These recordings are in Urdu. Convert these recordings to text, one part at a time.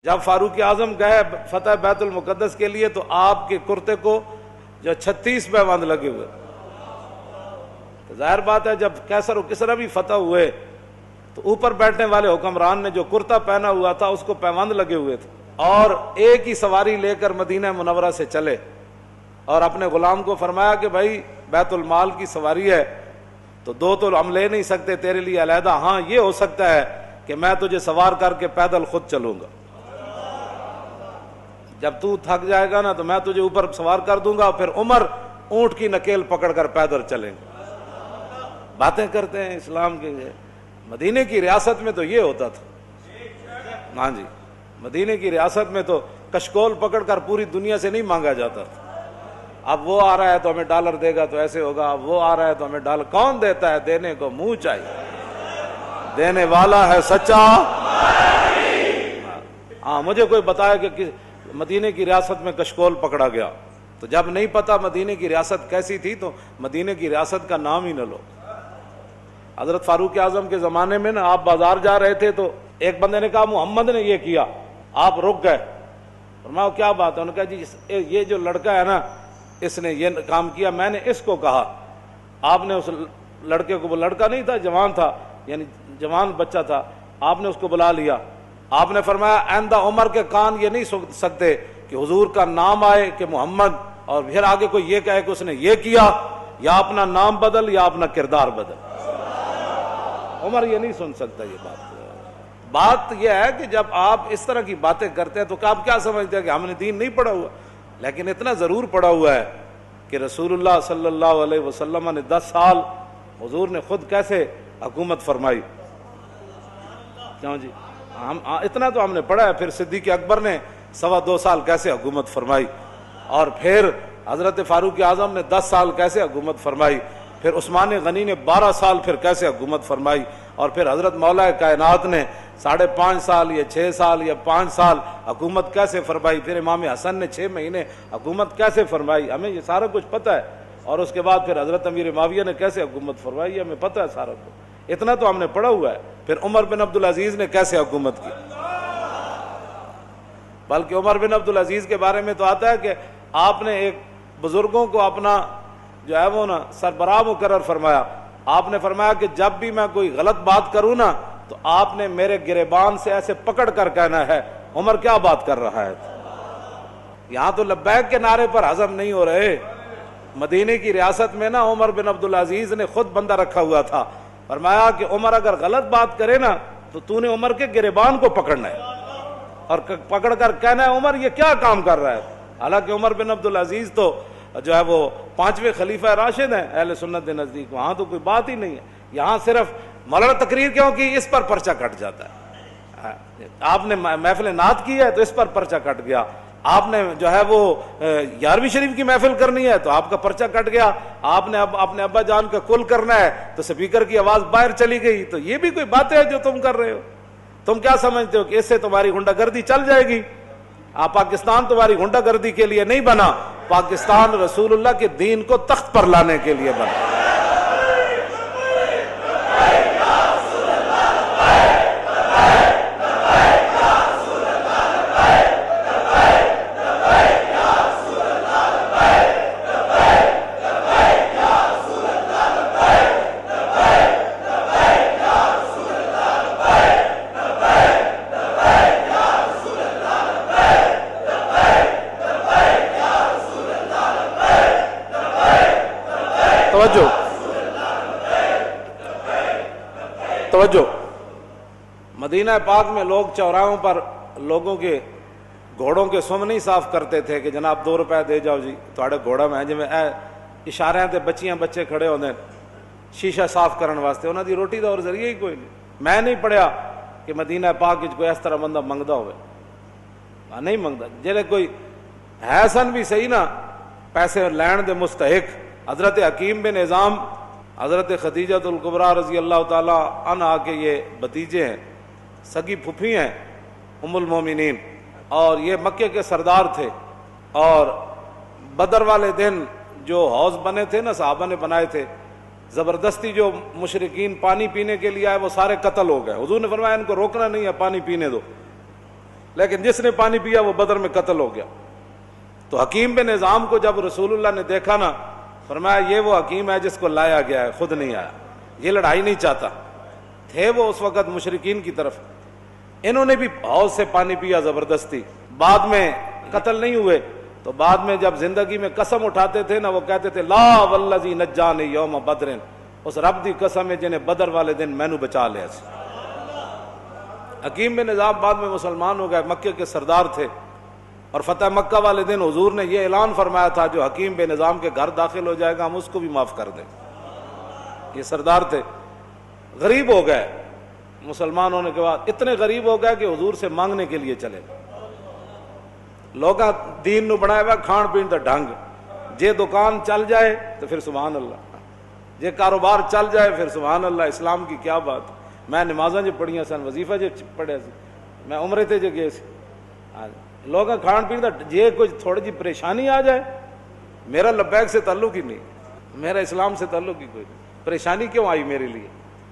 جب فاروق اعظم گئے فتح بیت المقدس کے لیے تو آپ کے کرتے کو جو 36 پیوند لگے ہوئے. ظاہر بات ہے جب کیسر و کسرا بھی فتح ہوئے تو اوپر بیٹھنے والے حکمران نے جو کرتا پہنا ہوا تھا اس کو پیوند لگے ہوئے تھے، اور ایک ہی سواری لے کر مدینہ منورہ سے چلے اور اپنے غلام کو فرمایا کہ بھائی بیت المال کی سواری ہے تو دو تو ہم لے نہیں سکتے تیرے لیے علیحدہ، ہاں یہ ہو سکتا ہے کہ میں تجھے سوار کر کے پیدل خود چلوں گا، جب تو تھک جائے گا نا تو میں تجھے اوپر سوار کر دوں گا، پھر عمر اونٹ کی نکیل پکڑ کر پیدل چلیں گے. باتیں کرتے ہیں اسلام کے. مدینے کی ریاست میں تو یہ ہوتا تھا. ہاں جی، مدینے کی ریاست میں تو کشکول پکڑ کر پوری دنیا سے نہیں مانگا جاتا تھا. اب وہ آ رہا ہے تو ہمیں ڈالر دے گا تو ایسے ہوگا، اب وہ آ رہا ہے تو ہمیں ڈالر. کون دیتا ہے؟ دینے کو منہ چاہیے، دینے والا ہے سچا. ہاں مجھے کوئی بتایا کہ مدینے کی ریاست میں کشکول پکڑا گیا، تو جب نہیں پتا مدینے کی ریاست کیسی تھی تو مدینے کی ریاست کا نام ہی نہ لو. حضرت فاروق اعظم کے زمانے میں نا آپ بازار جا رہے تھے تو ایک بندے نے کہا محمد نے یہ کیا، آپ رک گئے. فرمایا کیا بات ہے؟ انہوں نے کہا جی یہ جو لڑکا ہے نا اس نے یہ کام کیا، میں نے اس کو کہا. آپ نے اس لڑکے کو، وہ لڑکا نہیں تھا جوان تھا، یعنی جوان بچہ تھا، آپ نے اس کو بلا لیا. آپ نے فرمایا آئندہ عمر کے کان یہ نہیں سن سکتے کہ حضور کا نام آئے کہ محمد اور پھر آگے کوئی یہ کہے کہ اس نے یہ کیا، یا اپنا نام بدل یا اپنا کردار بدل. عمر یہ نہیں سن سکتا. یہ بات یہ ہے کہ جب آپ اس طرح کی باتیں کرتے ہیں تو آپ کیا سمجھتے ہیں کہ ہم نے دین نہیں پڑھا ہوا؟ لیکن اتنا ضرور پڑھا ہوا ہے کہ رسول اللہ صلی اللہ علیہ وسلم نے 10 سال حضور نے خود کیسے حکومت فرمائی. کیوں جی؟ ہم اتنا تو ہم نے پڑھا ہے. پھر صدیق اکبر نے 2.25 سال کیسے حکومت فرمائی، اور پھر حضرت فاروق اعظم نے 10 سال کیسے حکومت فرمائی، پھر عثمان غنی نے 12 سال پھر کیسے حکومت فرمائی، اور پھر حضرت مولا کائنات نے 5.5 سال یا 6 سال یا 5 سال حکومت کیسے فرمائی، پھر امام حسن نے 6 مہینے حکومت کیسے فرمائی. ہمیں یہ سارا کچھ پتہ ہے. اور اس کے بعد پھر حضرت امیر معاویہ نے کیسے حکومت فرمائی، ہمیں پتہ ہے سارا کچھ. اتنا تو ہم نے پڑھا ہوا ہے. پھر عمر بن عبدالعزیز نے کیسے حکومت کی، بلکہ عمر بن عبدالعزیز کے بارے میں تو آتا ہے کہ آپ نے ایک بزرگوں کو اپنا جو ہے وہ نا سربراہ مقرر فرمایا. آپ نے فرمایا کہ جب بھی میں کوئی غلط بات کروں نا تو آپ نے میرے گریبان سے ایسے پکڑ کر کہنا ہے عمر کیا بات کر رہا ہے. یہاں تو لبیک کے نعرے پر ہضم نہیں ہو رہے. مدینے کی ریاست میں نا عمر بن عبدالعزیز نے خود بندہ رکھا ہوا تھا. فرمایا کہ عمر اگر غلط بات کرے نا تو نے عمر کے گریبان کو پکڑنا ہے اور پکڑ کر کہنا ہے عمر یہ کیا کام کر رہا ہے. حالانکہ عمر بن عبدالعزیز تو جو ہے وہ 5ویں خلیفہ راشد ہیں اہل سنت کے نزدیک. وہاں تو کوئی بات ہی نہیں ہے. یہاں صرف مولانا تقریر کیوں کی، اس پر پرچہ کٹ جاتا ہے. آپ نے محفل نعت کی ہے تو اس پر پرچہ کٹ گیا. آپ نے جو ہے وہ 11ویں شریف کی محفل کرنی ہے تو آپ کا پرچہ کٹ گیا. آپ نے اب اپنے ابا جان کا کل کرنا ہے تو اسپیکر کی آواز باہر چلی گئی. تو یہ بھی کوئی باتیں ہیں جو تم کر رہے ہو. تم کیا سمجھتے ہو کہ اس سے تمہاری غنڈہ گردی چل جائے گی؟ پاکستان تمہاری غنڈہ گردی کے لیے نہیں بنا، پاکستان رسول اللہ کے دین کو تخت پر لانے کے لیے بنا. توجہ. مدینہ پاک میں لوگ چوراہوں پر لوگوں کے گھوڑوں کے سم نہیں صاف کرتے تھے کہ جناب 2 روپے دے جاؤ جی تھوڑے گھوڑا میں جی اشارے تے بچیاں بچے کھڑے ہوتے شیشہ صاف کرنے واسطے. انہوں دی روٹی دا اور ذریعہ ہی کوئی نہیں. میں نہیں پڑھیا کہ مدینہ پاک کوئی اس طرح بندہ منگدا ہوئے. نہیں منگدا. جہے کوئی ہے سن بھی صحیح نا پیسے لین دے مستحق. حضرت حکیم بن نظام، حضرت خدیجہ الکبریٰ رضی اللہ تعالی عنہا کے یہ بھتیجے ہیں، سگی پھپھی ہیں ام المومنین، اور یہ مکے کے سردار تھے. اور بدر والے دن جو حوض بنے تھے نا صحابہ نے بنائے تھے، زبردستی جو مشرکین پانی پینے کے لیے آئے وہ سارے قتل ہو گئے. حضور نے فرمایا ان کو روکنا نہیں ہے، پانی پینے دو. لیکن جس نے پانی پیا وہ بدر میں قتل ہو گیا. تو حکیم بن نظام کو جب رسول اللہ نے دیکھا نا، فرمایا یہ وہ حکیم ہے جس کو لایا گیا ہے، خود نہیں آیا، یہ لڑائی نہیں چاہتا. تھے وہ اس وقت مشرکین کی طرف. انہوں نے بھی حوض سے پانی پیا زبردستی، بعد میں قتل نہیں ہوئے. تو بعد میں جب زندگی میں قسم اٹھاتے تھے نا، وہ کہتے تھے لا والذی نجانی یوم بدر، اس رب دی قسم ہے جنہیں بدر والے دن مینو بچا لیا. حکیم بن نظام بعد میں مسلمان ہو گئے، مکے کے سردار تھے. اور فتح مکہ والے دن حضور نے یہ اعلان فرمایا تھا جو حکیم بن نظام کے گھر داخل ہو جائے گا ہم اس کو بھی معاف کر دیں. یہ سردار تھے. غریب ہو گئے مسلمان ہونے کے بعد، اتنے غریب ہو گئے کہ حضور سے مانگنے کے لیے چلے. لوگاں دین نو بنایا ہوا کھان پین دا ڈھنگ، جے دکان چل جائے تو پھر سبحان اللہ، جے کاروبار چل جائے پھر سبحان اللہ. اسلام کی کیا بات. میں نمازاں جو پڑھیاں سن، وظیفہ جو پڑھے سی، میں عمرے تے جو گئے سی، لوگ کھان پین دا جے کچھ تھوڑی جی پریشانی آ جائے، میرا لبیک سے تعلق ہی نہیں، میرا اسلام سے تعلق ہی کوئی نہیں. پریشانی کیوں آئی میرے لیے؟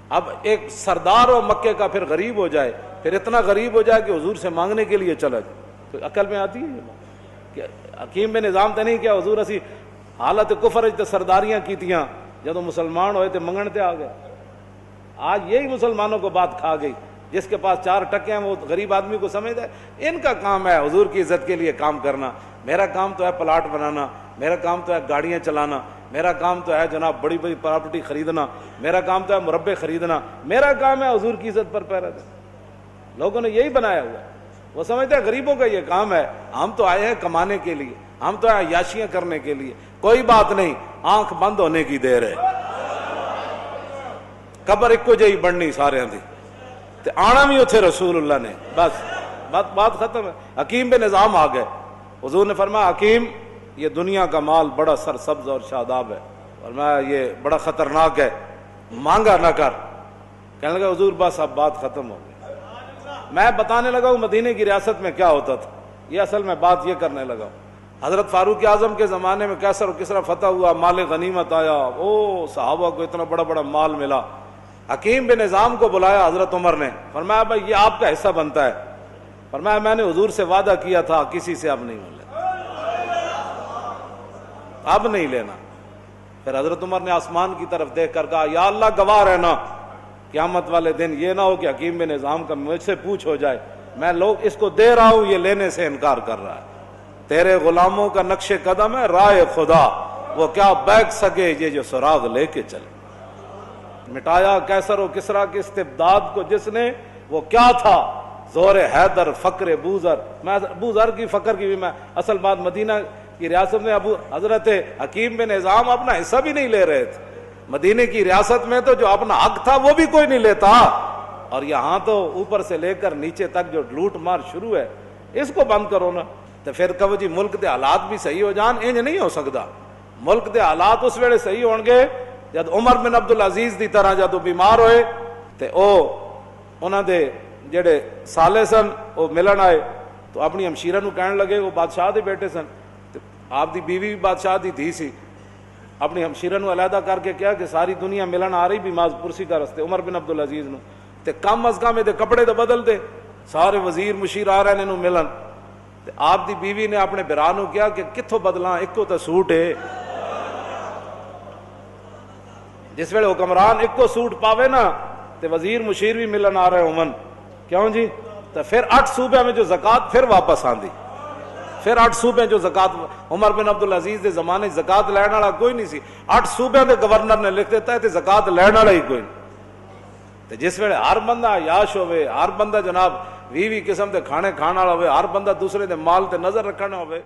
اب ایک سردار ہو مکے کا پھر غریب ہو جائے، پھر اتنا غریب ہو جائے کہ حضور سے مانگنے کے لیے چلا جائے، تو عقل میں آتی ہے یہ بات کہ حکیم بن نظام تے نہیں کیا حضور اسی حالت کفر تے سرداریاں کیتیاں، جدوں مسلمان ہوئے تے منگن تے آ گئے. آج یہی مسلمانوں کو بات کھا گئی. جس کے پاس 4 ٹکے ہیں وہ غریب آدمی کو سمجھتا ہے ان کا کام ہے حضور کی عزت کے لیے کام کرنا، میرا کام تو ہے پلاٹ بنانا، میرا کام تو ہے گاڑیاں چلانا، میرا کام تو ہے جناب بڑی بڑی پراپرٹی خریدنا، میرا کام تو ہے مربے خریدنا، میرا کام ہے حضور کی عزت پر پہرا دینا. لوگوں نے یہی بنایا ہوا. وہ سمجھتے ہیں غریبوں کا یہ کام ہے، ہم تو آئے ہیں کمانے کے لیے، ہم تو آئے عیاشیاں کرنے کے لیے. کوئی بات نہیں، آنکھ بند ہونے کی دیر ہے. قبر ایک کو جہی بننی سارے دی، تے آنا بھی اتھے رسول اللہ نے، بس بات ختم ہے. حکیم بن نظام آ گئے. حضور نے فرمایا حکیم یہ دنیا کا مال بڑا سرسبز اور شاداب ہے، فرمایا یہ بڑا خطرناک ہے، مانگا نہ کر. کہنے لگا حضور بس اب بات ختم ہو گئی. میں بتانے لگا ہوں مدینے کی ریاست میں کیا ہوتا تھا. یہ اصل میں بات یہ کرنے لگا ہوں. حضرت فاروق اعظم کے زمانے میں کیسر و کسرا فتح ہوا، مال غنیمت آیا، او صحابہ کو اتنا بڑا بڑا مال ملا. حکیم بن نظام کو بلایا حضرت عمر نے، فرمایا بھائی یہ آپ کا حصہ بنتا ہے. فرمایا میں نے حضور سے وعدہ کیا تھا کسی سے اب نہیں ملے، اب نہیں لینا. پھر حضرت عمر نے آسمان کی طرف دیکھ کر کہا یا اللہ گواہ رہنا قیامت والے دن یہ نہ ہو کہ حکیم بن نظام کا مجھ سے پوچھ ہو جائے میں لوگ اس کو دے رہا ہوں یہ لینے سے انکار کر رہا ہے. تیرے غلاموں کا نقش قدم ہے رائے خدا، وہ کیا بیک سکے یہ جو سراغ لے کے چلے. مٹایا کیسر و کسرا کے استبداد کو جس نے، وہ کیا تھا؟ زور حیدر فقر بوذر. میں ابو ذر کی فقر کی بھی میں اصل بات مدینہ کی ریاست میں ابو حضرت حکیم بن نظام اپنا حصہ بھی نہیں لے رہے تھے. مدینے کی ریاست میں تو جو اپنا حق تھا وہ بھی کوئی نہیں لیتا، اور یہاں تو اوپر سے لے کر نیچے تک جو لوٹ مار شروع ہے اس کو بند کرو نا. تو پھر کہو جی ملک دے حالات بھی صحیح ہو جان، انج نہیں ہو سکتا. ملک دے حالات اس ویلے صحیح ہون گے جد عمر بن عبدالعزیز دی طرح جدو بیمار ہوئے تے او انہاں دے جڑے سالے سن وہ ملن آئے تو اپنی ہمشیرہ نو کہنے لگے، وہ بادشاہ دے بیٹے سن، آپ دی بیوی بھی بادشاہ دی دھی سی. اپنی ہمشیرہ نو علیحدہ کر کے کیا کہ ساری دنیا ملن آ رہی بیمار پرسی کا رستے عمر بن عبدالعزیز نو، تے کم از کم دے کپڑے تو بدل دے، سارے وزیر مشیر آ رہے ہیں ملن. تے آپ دی بیوی نے اپنے برا نو کیا کہ کتھوں بدلاں، ایک کو تے سوٹ ہے. جس ویلے حکمران ایک کو سوٹ پاوے نا تے وزیر مشیر بھی ملن آ رہے عمن، کیوں جی؟ تو پھر 8 صوبے میں جو زکات پھر واپس آندی، پھر 8 صوبے جو زکات عمر بن عبدالعزیز دے زمانے زکات لین والا کوئی نہیں سی، 8 صوبے دے گورنر نے لکھ دیتا ہے تے زکات لین والا ہی کوئی نہیں. تے جس ویلے ہر بندہ عیاش ہوئے، ہر بندہ جناب 20 قسم دے کھانے کھانا ہوئے، ہر بندہ دوسرے دے مال تے نظر رکھنا ہوئے.